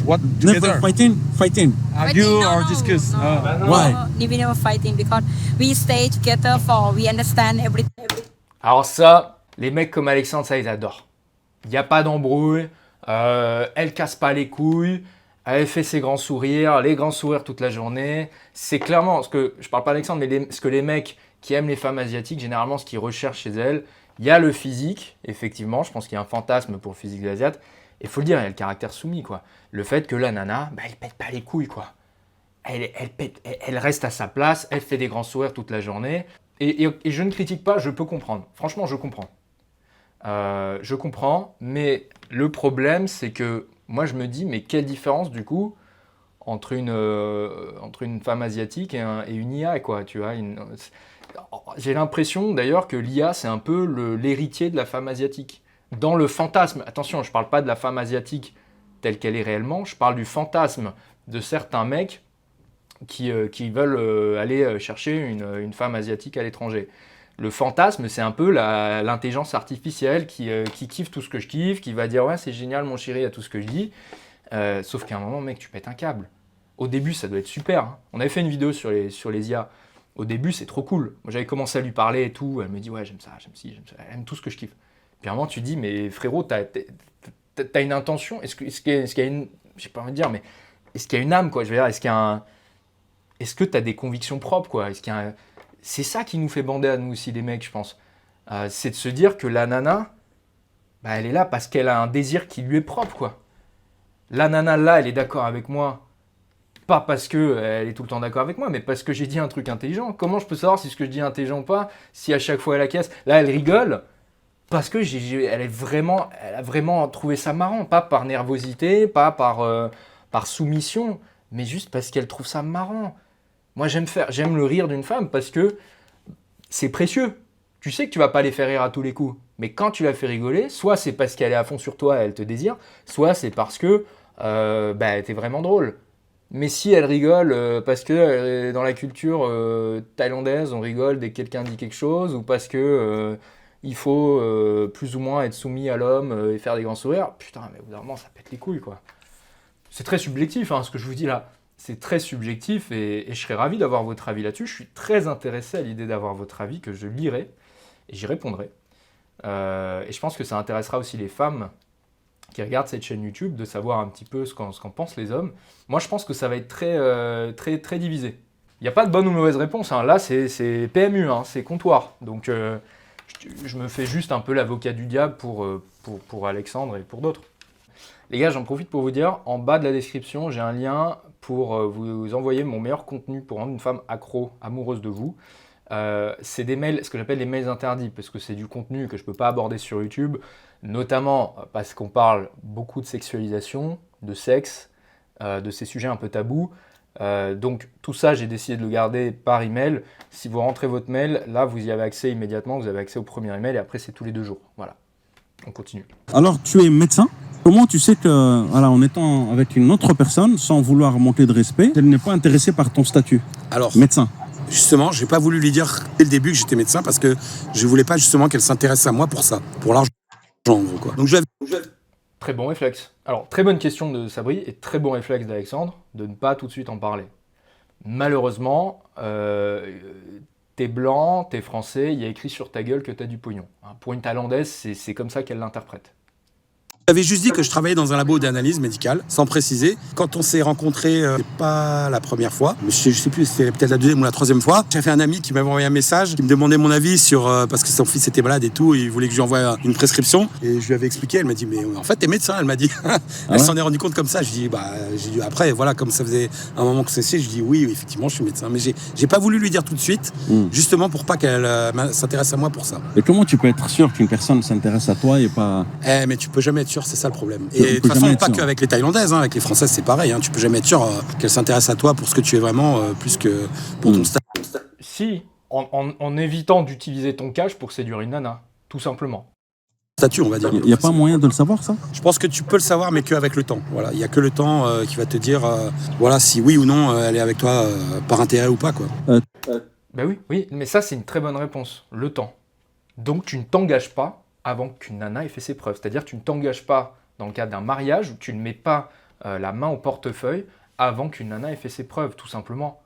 What? Never Together? fighting? Argue or discuss? Why? We never fighting because we stay together we understand everything. Alors ça, les mecs comme Alexandre, ça, ils adorent. Il n'y a pas d'embrouille. Elle casse pas les couilles. Elle fait ses grands sourires, les grands sourires toute la journée. C'est clairement, je parle pas d'Alexandre, mais ce que les mecs qui aiment les femmes asiatiques, généralement, ce qu'ils recherchent chez elles, il y a le physique, effectivement, je pense qu'il y a un fantasme pour le physique des Asiates. Et il faut le dire, il y a le caractère soumis, quoi. Le fait que la nana, elle pète pas les couilles, quoi. Elle reste à sa place, elle fait des grands sourires toute la journée. Et je ne critique pas, je peux comprendre. Franchement, je comprends. Je comprends, mais le problème, c'est que moi, je me dis, mais quelle différence, du coup, entre une femme asiatique et une IA, quoi, tu vois. J'ai l'impression, d'ailleurs, que l'IA, c'est un peu l'héritier de la femme asiatique. Dans le fantasme, attention, je ne parle pas de la femme asiatique telle qu'elle est réellement, je parle du fantasme de certains mecs qui veulent aller chercher une femme asiatique à l'étranger. Le fantasme, c'est un peu l'intelligence artificielle qui kiffe tout ce que je kiffe, qui va dire « Ouais, c'est génial, mon chéri, à tout ce que je dis. » Sauf qu'à un moment, mec, tu pètes un câble. Au début, ça doit être super. Hein. On avait fait une vidéo sur les IA. Au début, c'est trop cool. Moi, j'avais commencé à lui parler et tout. Elle me dit « Ouais, j'aime ça, j'aime ci, j'aime ça. » Elle aime tout ce que je kiffe. Puis à un moment, tu te dis « Mais frérot, t'as une intention. Est-ce qu'il y a une... J'ai pas envie de dire, mais est-ce qu'il y a une âme, quoi? Je veux dire, est-ce que t'as des convictions propres, quoi? C'est ça qui nous fait bander à nous aussi, les mecs, je pense. C'est de se dire que la nana, bah, elle est là parce qu'elle a un désir qui lui est propre, quoi. La nana, là, elle est d'accord avec moi. Pas parce qu'elle est tout le temps d'accord avec moi, mais parce que j'ai dit un truc intelligent. Comment je peux savoir si ce que je dis est intelligent ou pas, si à chaque fois elle acquiesce? Là, elle rigole parce que elle a vraiment trouvé ça marrant. Pas par nervosité, pas par soumission, mais juste parce qu'elle trouve ça marrant. Moi, j'aime le rire d'une femme parce que c'est précieux. Tu sais que tu vas pas les faire rire à tous les coups. Mais quand tu la fais rigoler, soit c'est parce qu'elle est à fond sur toi et elle te désire, soit c'est parce que t'es vraiment drôle. Mais si elle rigole parce que dans la culture thaïlandaise, on rigole dès que quelqu'un dit quelque chose, ou parce que il faut plus ou moins être soumis à l'homme et faire des grands sourires, putain, mais au bout d'un moment, ça pète les couilles, quoi. C'est très subjectif, hein, ce que je vous dis là. C'est très subjectif et je serais ravi d'avoir votre avis là-dessus. Je suis très intéressé à l'idée d'avoir votre avis, que je lirai et j'y répondrai. Et je pense que ça intéressera aussi les femmes qui regardent cette chaîne YouTube de savoir un petit peu ce qu'en pensent les hommes. Moi, je pense que ça va être très, très divisé. Il n'y a pas de bonne ou mauvaise réponse. Hein. Là, c'est PMU, hein, c'est comptoir. Donc, je me fais juste un peu l'avocat du diable pour Alexandre et pour d'autres. Les gars, j'en profite pour vous dire, en bas de la description, j'ai un lien pour vous envoyer mon meilleur contenu pour rendre une femme accro, amoureuse de vous. C'est des mails, ce que j'appelle les mails interdits, parce que c'est du contenu que je ne peux pas aborder sur YouTube, notamment parce qu'on parle beaucoup de sexualisation, de sexe, de ces sujets un peu tabous. Donc tout ça, j'ai décidé de le garder par email. Si vous rentrez votre mail, là, vous y avez accès immédiatement, vous avez accès au premier email, et après, c'est tous les 2 jours. Voilà, on continue. Alors, tu es médecin. Comment tu sais que, voilà, en étant avec une autre personne, sans vouloir manquer de respect, elle n'est pas intéressée par ton statut? Alors, Médecin. justement, j'ai pas voulu lui dire dès le début que j'étais médecin parce que je voulais pas justement qu'elle s'intéresse à moi pour ça, pour l'argent, en gros, quoi. Donc Très bon réflexe. Alors, très bonne question de Sabri et très bon réflexe d'Alexandre de ne pas tout de suite en parler. Malheureusement, t'es blanc, t'es français, il y a écrit sur ta gueule que t'as du pognon. Pour une Thaïlandaise, c'est comme ça qu'elle l'interprète. j'avais juste dit que je travaillais dans un labo d'analyse médicale, sans préciser. Quand on s'est rencontrés, pas la première fois, mais je sais plus, c'était peut-être la 2e ou la 3e fois, j'avais un ami qui m'avait envoyé un message, qui me demandait mon avis sur, parce que son fils était malade et tout, et il voulait que je lui envoie une prescription. Et je lui avais expliqué, elle m'a dit, mais en fait, t'es médecin, elle m'a dit. Elle s'en est rendue compte comme ça. J'ai dit, après, voilà, comme ça faisait un moment que c'est, je dis, oui, effectivement, je suis médecin. Mais j'ai pas voulu lui dire tout de suite, justement pour pas qu'elle s'intéresse à moi pour ça. Et comment tu peux être sûr qu'une personne s'intéresse à toi et pas... Mais tu peux jamais être sûr, c'est ça le problème. Et de toute façon, pas qu'avec les Thaïlandaises, hein, avec les Françaises, c'est pareil. Hein, tu peux jamais être sûr qu'elles s'intéressent à toi pour ce que tu es vraiment, plus que pour ton statut. Si, en évitant d'utiliser ton cash pour séduire une nana, tout simplement. On va dire. Il n'y a pas moyen de le savoir, ça? Je pense que tu peux le savoir, mais qu'avec le temps. Voilà, il y a que le temps qui va te dire, voilà, si oui ou non elle est avec toi par intérêt ou pas, quoi. Ben oui, mais ça c'est une très bonne réponse, le temps. Donc tu ne t'engages pas avant qu'une nana ait fait ses preuves. C'est-à-dire que tu ne t'engages pas dans le cadre d'un mariage où tu ne mets pas la main au portefeuille avant qu'une nana ait fait ses preuves, tout simplement.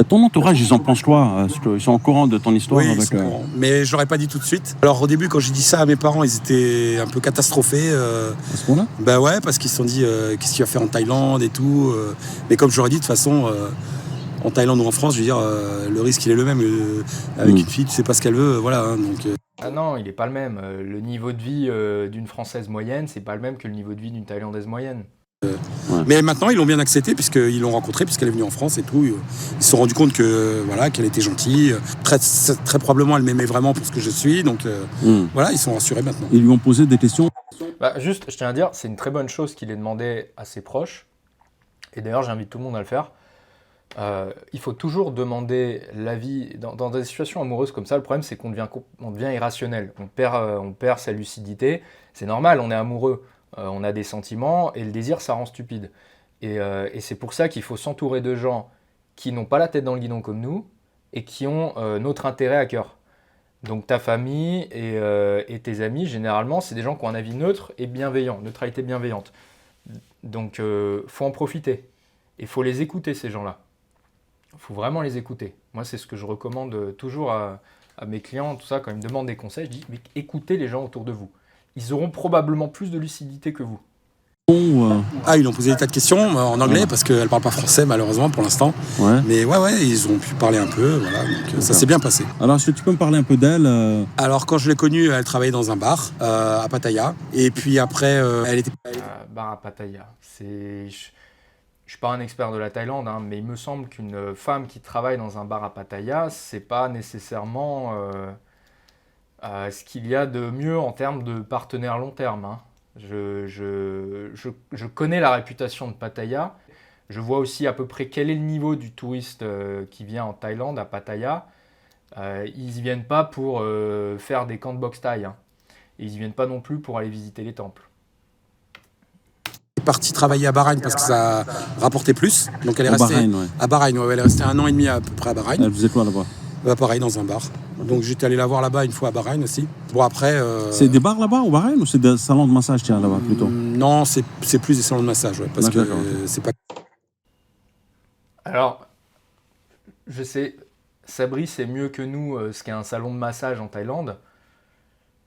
Ton entourage, ils en pensent quoi? Est-ce qu'ils sont au courant de ton histoire? Oui, avec, ils sont au courant. Mais je l'aurais pas dit tout de suite. Alors au début, quand j'ai dit ça à mes parents, ils étaient un peu catastrophés. À ce point-là? Bah ouais, parce qu'ils se sont dit, qu'est-ce qu'il va faire en Thaïlande et tout. Mais comme je leur ai dit, de toute façon... en Thaïlande ou en France, je veux dire, le risque il est le même. Avec une fille, tu sais pas ce qu'elle veut, voilà. Hein, donc, Ah non, il est pas le même. Le niveau de vie d'une Française moyenne, c'est pas le même que le niveau de vie d'une Thaïlandaise moyenne. Mais maintenant, ils l'ont bien accepté puisqu'ils l'ont rencontrée, puisqu'elle est venue en France et tout. Ils se sont rendus compte que voilà, qu'elle était gentille. Très probablement, elle m'aimait vraiment pour ce que je suis. Donc voilà, ils sont rassurés maintenant. Ils lui ont posé des questions. Bah, juste, je tiens à dire, c'est une très bonne chose qu'il ait demandé à ses proches. Et d'ailleurs, j'invite tout le monde à le faire. Il faut toujours demander l'avis. Dans des situations amoureuses comme ça, le problème, c'est qu'on devient irrationnel. On perd sa lucidité. C'est normal, on est amoureux. On a des sentiments et le désir, ça rend stupide. Et c'est pour ça qu'il faut s'entourer de gens qui n'ont pas la tête dans le guidon comme nous et qui ont notre intérêt à cœur. Donc ta famille et tes amis, généralement, c'est des gens qui ont un avis neutre et bienveillant, neutralité bienveillante. Donc faut en profiter. Et faut les écouter, ces gens-là. Il faut vraiment les écouter. Moi, c'est ce que je recommande toujours à mes clients, tout ça, quand ils me demandent des conseils, je dis, mais écoutez les gens autour de vous. Ils auront probablement plus de lucidité que vous. Ah, ils ont posé des tas de questions en anglais parce qu'elle parle pas français malheureusement pour l'instant. Ouais. Mais ouais, ils ont pu parler un peu, voilà. Donc ça s'est bien passé. Alors, est-ce que tu peux me parler un peu d'elle Alors quand je l'ai connue, elle travaillait dans un bar à Pattaya. Et puis après, elle était. Bar à Pattaya. Je suis pas un expert de la Thaïlande, hein, mais il me semble qu'une femme qui travaille dans un bar à Pattaya, c'est pas nécessairement ce qu'il y a de mieux en termes de partenaire long terme. Hein. Je connais la réputation de Pattaya. Je vois aussi à peu près quel est le niveau du touriste qui vient en Thaïlande, à Pattaya. Ils n'y viennent pas pour faire des camps de boxe thaï. Hein. Et ils n'y viennent pas non plus pour aller visiter les temples. Partie travailler à Bahreïn parce que ça rapportait plus. Donc elle est restée Bahreïn, ouais. à Bahreïn. Ouais, elle est restée 1 an et demi à peu près à Bahreïn. Elle faisait quoi là-bas? Pareil dans un bar. Donc j'étais allé la voir là-bas une fois à Bahreïn aussi. Bon après. C'est des bars là-bas au Bahreïn ou c'est des salons de massage tiens là-bas plutôt? Non, c'est plus des salons de massage, ouais, parce D'accord, que c'est pas. Alors, je sais, Sabri sait mieux que nous ce qu'est un salon de massage en Thaïlande.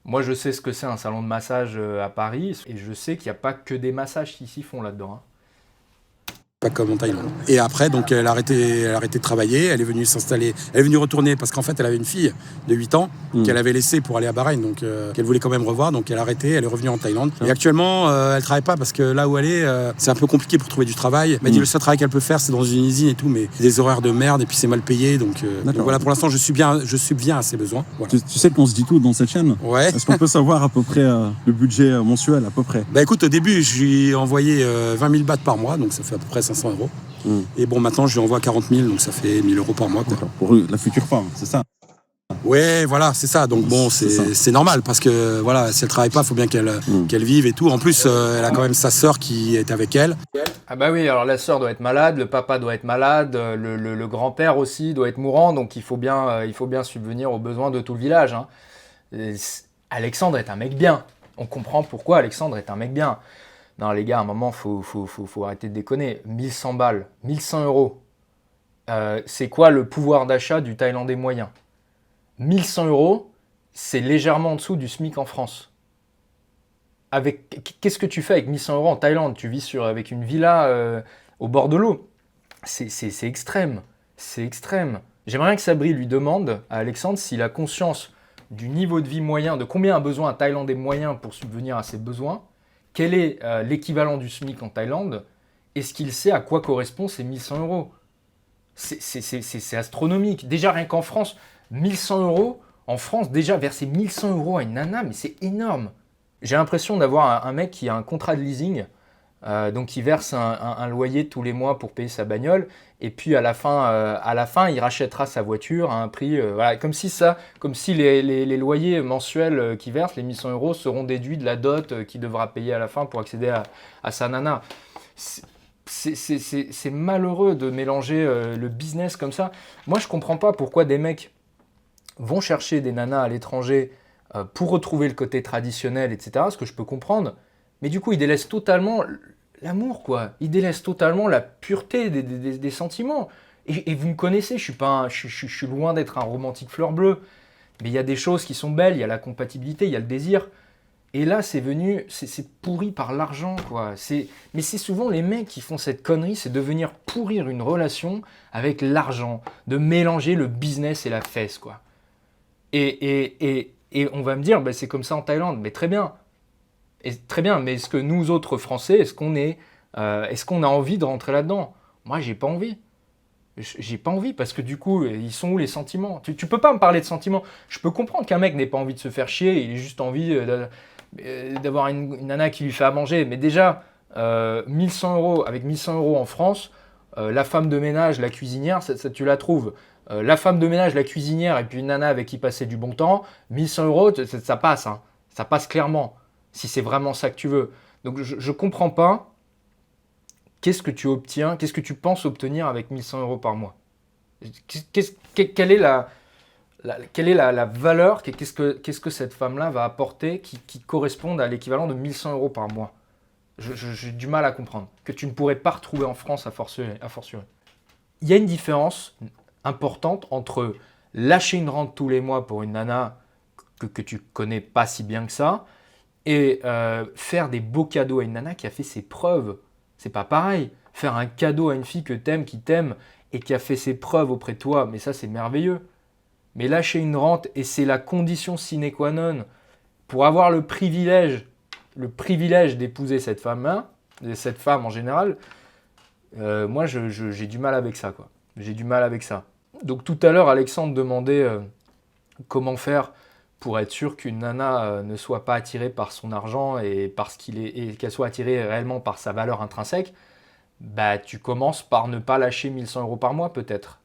Moi, je sais ce que c'est un salon de massage à Paris et je sais qu'il n'y a pas que des massages qui s'y font là-dedans. Hein. Pas comme en Thaïlande. Et après, donc, elle a arrêté de travailler, elle est venue s'installer, elle est venue retourner parce qu'en fait, elle avait une fille de 8 ans qu'elle avait laissée pour aller à Bahreïn, donc qu'elle voulait quand même revoir, donc elle a arrêté, elle est revenue en Thaïlande. Et actuellement, elle travaille pas parce que là où elle est, c'est un peu compliqué pour trouver du travail. Elle m'a dit le seul travail qu'elle peut faire, c'est dans une usine et tout, mais des horaires de merde et puis c'est mal payé, donc voilà, pour l'instant, je subviens à ses besoins. Voilà. Tu sais qu'on se dit tout dans cette chaîne. Ouais. Est-ce qu'on peut savoir à peu près le budget mensuel à peu près? Bah écoute, au début, je lui ai envoyé 20 000 bahts par mois, donc ça fait à peu près 500 €. Et bon, maintenant, je lui envoie 40 000, donc ça fait 1 000 € par mois. Quoi. Pour la future femme, c'est ça? Ouais, voilà, c'est ça. Donc bon, c'est normal, parce que voilà, si elle travaille pas, il faut bien qu'elle vive et tout. En plus, elle a quand même sa sœur qui est avec elle. Ah bah oui, alors la sœur doit être malade, le papa doit être malade, le grand-père aussi doit être mourant, donc il faut bien subvenir aux besoins de tout le village. Hein. Alexandre est un mec bien. On comprend pourquoi Alexandre est un mec bien. Non les gars, à un moment, faut arrêter de déconner. 1100 balles, 1100 €. C'est quoi le pouvoir d'achat du Thaïlandais moyen? 1100 €, c'est légèrement en dessous du SMIC en France. Qu'est-ce que tu fais avec 1100 € en Thaïlande? Tu vis avec une villa au bord de l'eau. C'est extrême. C'est extrême. J'aimerais bien que Sabri lui demande à Alexandre s'il a conscience du niveau de vie moyen, de combien a besoin un Thaïlandais moyen pour subvenir à ses besoins. Quel est l'équivalent du SMIC en Thaïlande? Est-ce qu'il sait à quoi correspond ces 1100 €? C'est astronomique. Déjà, rien qu'en France, 1100 € en France, déjà verser 1100 € à une nana, mais c'est énorme. J'ai l'impression d'avoir un mec qui a un contrat de leasing, donc qui verse un loyer tous les mois pour payer sa bagnole, et puis à la fin, il rachètera sa voiture à un prix, voilà, comme si les loyers mensuels qu'il verse, les 1100 € seront déduits de la dot qu'il devra payer à la fin pour accéder à sa nana. C'est malheureux de mélanger le business comme ça. Moi, je comprends pas pourquoi des mecs vont chercher des nanas à l'étranger pour retrouver le côté traditionnel, etc., ce que je peux comprendre. Mais du coup, ils délaissent totalement l'amour, quoi. Ils délaissent totalement la pureté des sentiments. Et vous me connaissez, je suis loin d'être un romantique fleur bleue. Mais il y a des choses qui sont belles, il y a la compatibilité, il y a le désir. Et là, c'est pourri par l'argent, quoi. Mais c'est souvent les mecs qui font cette connerie, c'est de venir pourrir une relation avec l'argent, de mélanger le business et la fesse, quoi. Et on va me dire, c'est comme ça en Thaïlande, mais très bien. Mais est-ce que nous autres Français, est-ce qu'on est Est-ce qu'on a envie de rentrer là-dedans? Moi, j'ai pas envie. J'ai pas envie parce que du coup, ils sont où les sentiments? Tu peux pas me parler de sentiments. Je peux comprendre qu'un mec n'ait pas envie de se faire chier, il a juste envie d'avoir une nana qui lui fait à manger. Mais déjà, 1100 €, avec 1100 € en France, la femme de ménage, la cuisinière, ça, tu la trouves. La femme de ménage, la cuisinière et puis une nana avec qui passer du bon temps, 1100 €, ça passe. Hein. Ça passe clairement, si c'est vraiment ça que tu veux. Donc je comprends pas. Qu'est-ce que tu obtiens? Qu'est-ce que tu penses obtenir avec 1100 € par mois? Quelle est la valeur? Qu'est-ce que cette femme-là va apporter qui corresponde à l'équivalent de 1100 € par mois? J'ai du mal à comprendre. Que tu ne pourrais pas retrouver en France à fortiori. Il y a une différence importante entre lâcher une rente tous les mois pour une nana que tu connais pas si bien que ça et faire des beaux cadeaux à une nana qui a fait ses preuves. C'est pas pareil. Faire un cadeau à une fille que t'aimes, qui t'aime et qui a fait ses preuves auprès de toi, mais ça c'est merveilleux. Mais lâcher une rente, et c'est la condition sine qua non pour avoir le privilège d'épouser cette femme-là, cette femme en général, moi j'ai du mal avec ça, quoi. J'ai du mal avec ça. Donc tout à l'heure, Alexandre demandait comment faire pour être sûr qu'une nana ne soit pas attirée par son argent et qu'elle soit attirée réellement par sa valeur intrinsèque. Bah, tu commences par ne pas lâcher 1100 € par mois, peut-être.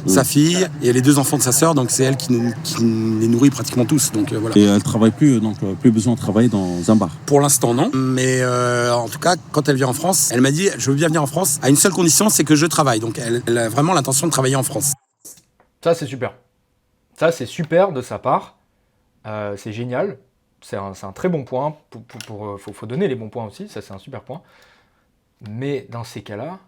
Sa fille et les 2 enfants de sa sœur, donc c'est elle qui les nourrit pratiquement tous. Donc voilà. Et elle travaille plus, donc plus besoin de travailler dans un bar. Pour l'instant, non. Mais en tout cas, quand elle vient en France, elle m'a dit « Je veux bien venir en France à une seule condition, c'est que je travaille ». Donc elle a vraiment l'intention de travailler en France. Ça, c'est super. Ça, c'est super de sa part. C'est génial. C'est un très bon point. Faut donner les bons points aussi. Ça, c'est un super point. Mais dans ces cas-là,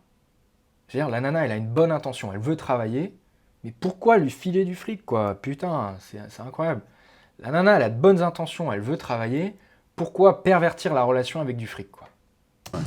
je veux dire, la nana, elle a une bonne intention. Elle veut travailler. Mais pourquoi lui filer du fric, quoi? Putain, c'est incroyable. La nana, elle a de bonnes intentions. Elle veut travailler. Pourquoi pervertir la relation avec du fric, quoi?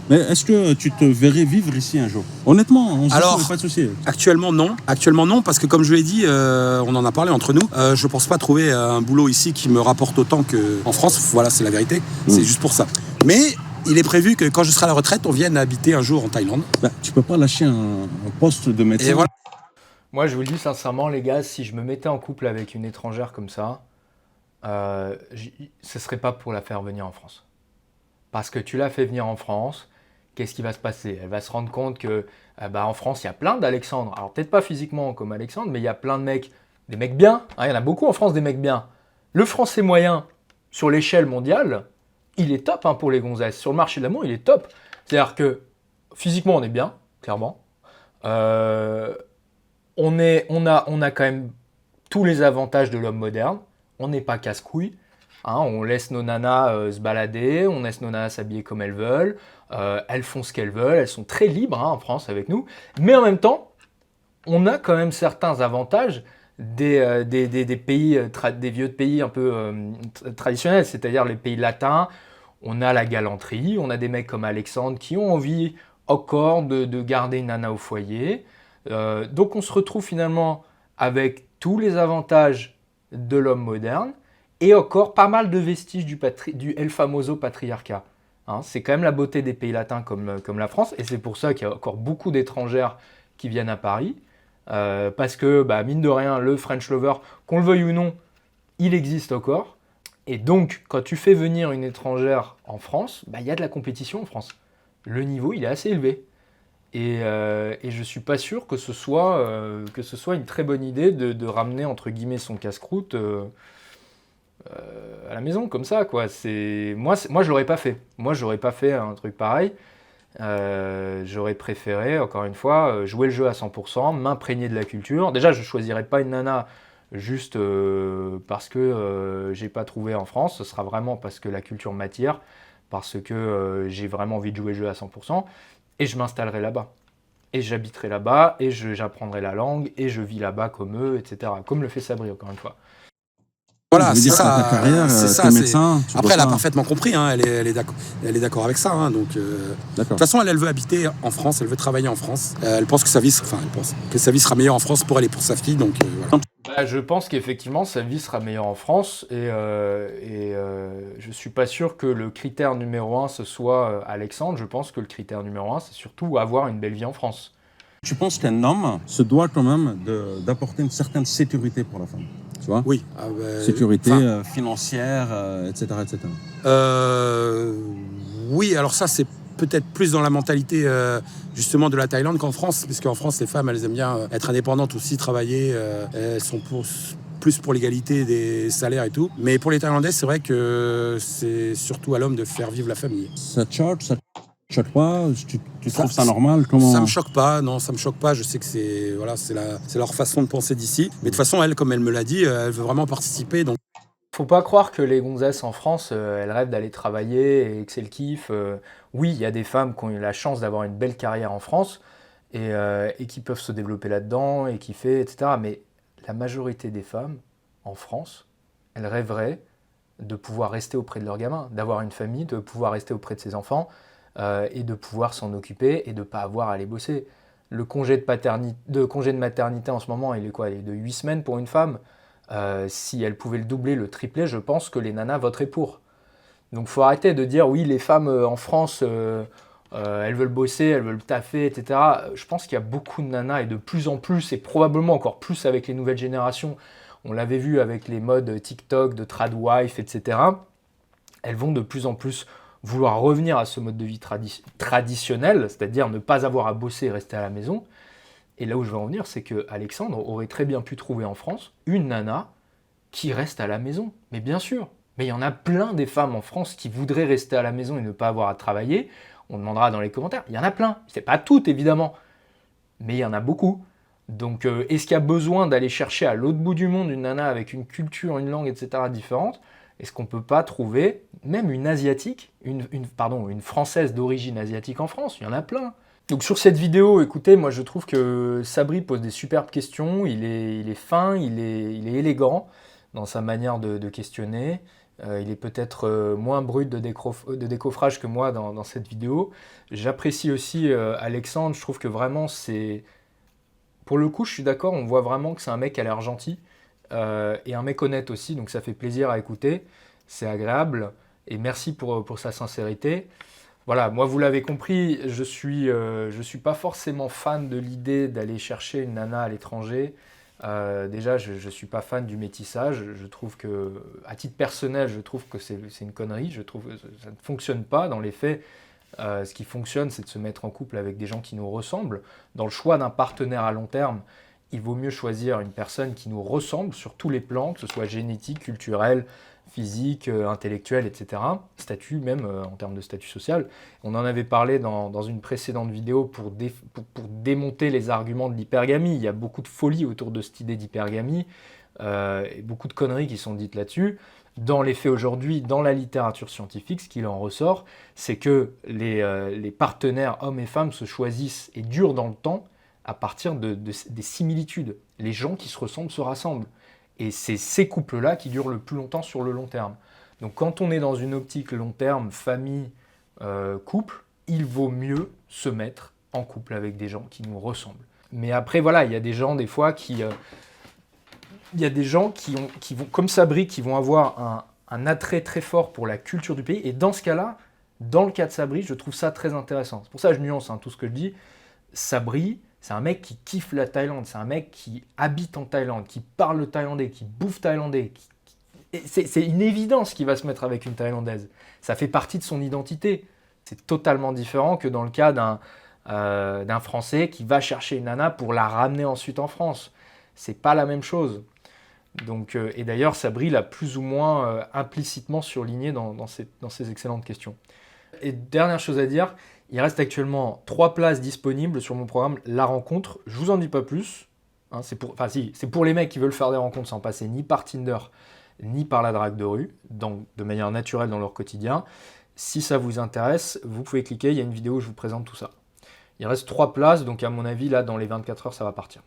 Mais est-ce que tu te verrais vivre ici un jour? Honnêtement, on se dit, pas de souci. Actuellement non, parce que comme je l'ai dit, on en a parlé entre nous, je pense pas trouver un boulot ici qui me rapporte autant qu'en France, voilà, c'est la vérité, c'est juste pour ça. Mais il est prévu que quand je serai à la retraite, on vienne habiter un jour en Thaïlande. Bah, tu peux pas lâcher un poste de médecin. Et voilà. Moi, je vous le dis sincèrement, les gars, si je me mettais en couple avec une étrangère comme ça, ce serait pas pour la faire venir en France. Parce que tu l'as fait venir en France, qu'est-ce qui va se passer? Elle va se rendre compte que en France, il y a plein d'Alexandre. Alors peut-être pas physiquement comme Alexandre, mais il y a plein de mecs, des mecs bien. Hein, il y en a beaucoup en France, des mecs bien. Le français moyen, sur l'échelle mondiale, il est top, hein, pour les gonzesses. Sur le marché de l'amour, il est top. C'est-à-dire que physiquement, on est bien, clairement. On a quand même tous les avantages de l'homme moderne. On n'est pas casse-couille. Hein, on laisse nos nanas se balader, on laisse nos nanas s'habiller comme elles veulent, elles font ce qu'elles veulent, elles sont très libres, hein, en France avec nous. Mais en même temps, on a quand même certains avantages des pays, des vieux pays un peu traditionnels, c'est-à-dire les pays latins. On a la galanterie, on a des mecs comme Alexandre qui ont envie encore de garder une nana au foyer. Donc on se retrouve finalement avec tous les avantages de l'homme moderne, et encore pas mal de vestiges du El Famoso patriarcat. Hein, c'est quand même la beauté des pays latins comme la France, et c'est pour ça qu'il y a encore beaucoup d'étrangères qui viennent à Paris, parce que, mine de rien, le French lover, qu'on le veuille ou non, il existe encore. Et donc, quand tu fais venir une étrangère en France, il y a de la compétition en France. Le niveau, il est assez élevé. Et je ne suis pas sûr que ce soit une très bonne idée de ramener, entre guillemets, son casse-croûte à la maison, comme ça, quoi. Moi, je l'aurais pas fait. Moi, j'aurais pas fait un truc pareil. J'aurais préféré, encore une fois, jouer le jeu à 100%, m'imprégner de la culture. Déjà, je choisirais pas une nana juste parce que j'ai pas trouvé en France. Ce sera vraiment parce que la culture m'attire, parce que j'ai vraiment envie de jouer le jeu à 100%. Et je m'installerai là-bas. Et j'habiterai là-bas, et j'apprendrai la langue, et je vis là-bas comme eux, etc. Comme le fait Sabri, encore une fois. Voilà, c'est ça. Ta carrière, c'est ça. médecin, après, elle a parfaitement compris. Hein, elle est d'accord avec ça. Hein, donc, de toute façon, elle veut habiter en France. Elle veut travailler en France. Elle pense que sa vie sera meilleure en France pour elle et pour sa fille. Donc, voilà. Je pense qu'effectivement, sa vie sera meilleure en France et je suis pas sûr que le critère numéro 1 ce soit Alexandre. Je pense que le critère numéro 1 c'est surtout avoir une belle vie en France. Tu penses qu'un homme se doit quand même d'apporter une certaine sécurité pour la femme, tu vois? Oui. Sécurité financière, etc., etc. Oui, alors ça, c'est peut-être plus dans la mentalité justement de la Thaïlande qu'en France, parce qu'en France, les femmes, elles aiment bien être indépendantes aussi, travailler. Elles sont plus pour l'égalité des salaires et tout. Mais pour les Thaïlandais, c'est vrai que c'est surtout à l'homme de faire vivre la famille. Ça te choque pas? Tu trouves ça normal? Comment... Ça me choque pas, non, ça me choque pas. Je sais que c'est leur façon de penser d'ici. Mais de toute façon, elle, comme elle me l'a dit, elle veut vraiment participer. Donc... Faut pas croire que les gonzesses en France, elles rêvent d'aller travailler et que c'est le kiff. Oui, il y a des femmes qui ont eu la chance d'avoir une belle carrière en France et qui peuvent se développer là-dedans et kiffer, etc. Mais la majorité des femmes en France, elles rêveraient de pouvoir rester auprès de leurs gamins, d'avoir une famille, de pouvoir rester auprès de ses enfants et de pouvoir s'en occuper et de ne pas avoir à aller bosser. Le congé de maternité en ce moment, il est quoi? Il est de 8 semaines pour une femme. Si elle pouvait le doubler, le tripler, je pense que les nanas voteraient pour. Donc il faut arrêter de dire oui, les femmes en France, elles veulent bosser, elles veulent taffer, etc. Je pense qu'il y a beaucoup de nanas et de plus en plus, et probablement encore plus avec les nouvelles générations, on l'avait vu avec les modes TikTok, de tradwife, etc. Elles vont de plus en plus vouloir revenir à ce mode de vie traditionnel, c'est-à-dire ne pas avoir à bosser et rester à la maison. Et là où je veux en venir, c'est que Alexandre aurait très bien pu trouver en France une nana qui reste à la maison. Mais bien sûr, mais il y en a plein des femmes en France qui voudraient rester à la maison et ne pas avoir à travailler. On demandera dans les commentaires. Il y en a plein. C'est pas toutes, évidemment, mais il y en a beaucoup. Donc, est-ce qu'il y a besoin d'aller chercher à l'autre bout du monde une nana avec une culture, une langue, etc. différente? Est-ce qu'on ne peut pas trouver même une asiatique, une française d'origine asiatique en France? Il y en a plein. Donc sur cette vidéo, écoutez, moi je trouve que Sabri pose des superbes questions, il est fin, il est élégant dans sa manière de questionner, il est peut-être moins brut de décoffrage que moi dans cette vidéo. J'apprécie aussi Alexandre, je trouve que vraiment c'est... Pour le coup, je suis d'accord, on voit vraiment que c'est un mec qui a l'air gentil, et un mec honnête aussi, donc ça fait plaisir à écouter, c'est agréable, et merci pour sa sincérité. Voilà, moi vous l'avez compris, je suis pas forcément fan de l'idée d'aller chercher une nana à l'étranger. Déjà, je suis pas fan du métissage. Je trouve que, à titre personnel, je trouve que c'est une connerie. Je trouve que ça ne fonctionne pas. Dans les faits, ce qui fonctionne, c'est de se mettre en couple avec des gens qui nous ressemblent. Dans le choix d'un partenaire à long terme, il vaut mieux choisir une personne qui nous ressemble sur tous les plans, que ce soit génétique, culturel, physique, intellectuel, etc. Statut même, en termes de statut social. On en avait parlé dans une précédente vidéo pour démonter les arguments de l'hypergamie. Il y a beaucoup de folie autour de cette idée d'hypergamie, et beaucoup de conneries qui sont dites là-dessus. Dans les faits aujourd'hui, dans la littérature scientifique, ce qu'il en ressort, c'est que les partenaires hommes et femmes se choisissent et durent dans le temps à partir des similitudes. Les gens qui se ressemblent se rassemblent. Et c'est ces couples-là qui durent le plus longtemps sur le long terme. Donc quand on est dans une optique long terme, famille, couple, il vaut mieux se mettre en couple avec des gens qui nous ressemblent. Mais après, voilà, il y a des gens, des fois, qui vont, comme Sabri, qui vont avoir un attrait très fort pour la culture du pays. Et dans ce cas-là, dans le cas de Sabri, je trouve ça très intéressant. C'est pour ça que je nuance tout ce que je dis. Sabri, c'est un mec qui kiffe la Thaïlande, c'est un mec qui habite en Thaïlande, qui parle le thaïlandais, qui bouffe thaïlandais. C'est une évidence qu'il va se mettre avec une Thaïlandaise. Ça fait partie de son identité. C'est totalement différent que dans le cas d'un Français qui va chercher une nana pour la ramener ensuite en France. C'est pas la même chose. Donc, et d'ailleurs, Sabri l'a plus ou moins implicitement surligné dans ces excellentes questions. Et dernière chose à dire, il reste actuellement 3 places disponibles sur mon programme La Rencontre. Je vous en dis pas plus. Hein, c'est pour les mecs qui veulent faire des rencontres sans passer ni par Tinder, ni par la drague de rue, de manière naturelle dans leur quotidien. Si ça vous intéresse, vous pouvez cliquer, il y a une vidéo où je vous présente tout ça. Il reste 3 places, donc à mon avis, là, dans les 24 heures, ça va partir.